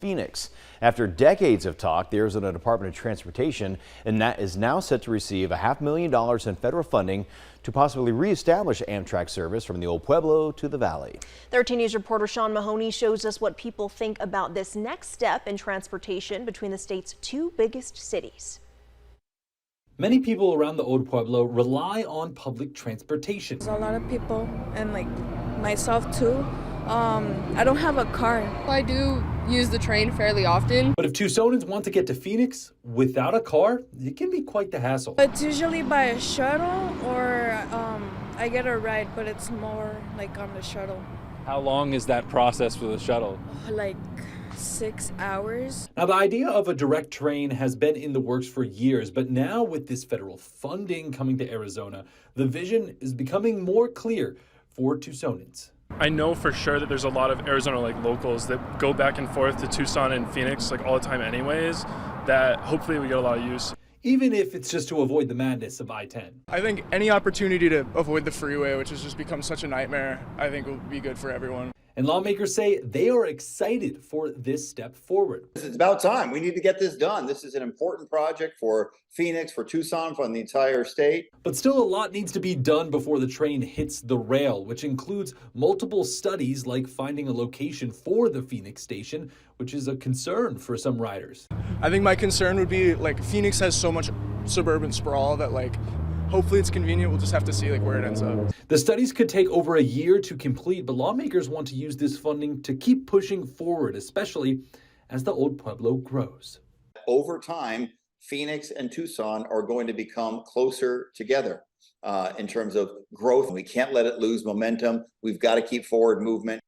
Phoenix. After decades of talk, the Arizona Department of Transportation is now set to receive $500,000 in federal funding to possibly reestablish Amtrak service from the Old Pueblo to the Valley. 13 News reporter Sean Mahoney shows us what people think about this next step in transportation between the state's two biggest cities. Many people around the Old Pueblo rely on public transportation. There's a lot of people, and like myself too. I don't have a car. I do use the train fairly often. But if Tucsonans want to get to Phoenix without a car, it can be quite the hassle. It's usually by a shuttle or I get a ride, but it's more like on the shuttle. How long is that process for the shuttle? Like 6 hours. Now, the idea of a direct train has been in the works for years, but now with this federal funding coming to Arizona, the vision is becoming more clear for Tucsonans. I know for sure that there's a lot of Arizona locals that go back and forth to Tucson and Phoenix all the time anyways, that hopefully we get a lot of use. Even if it's just to avoid the madness of I-10. I think any opportunity to avoid the freeway, which has just become such a nightmare, I think will be good for everyone. And lawmakers say they are excited for this step forward. It's about time. We need to get this done. This is an important project for Phoenix, for Tucson, for the entire state. But still a lot needs to be done before the train hits the rail, which includes multiple studies like finding a location for the Phoenix station, which is a concern for some riders. I think my concern would be Phoenix has so much suburban sprawl that hopefully it's convenient. We'll just have to see where it ends up. The studies could take over a year to complete, but lawmakers want to use this funding to keep pushing forward, especially as the Old Pueblo grows. Over time, Phoenix and Tucson are going to become closer together in terms of growth. We can't let it lose momentum. We've got to keep forward movement.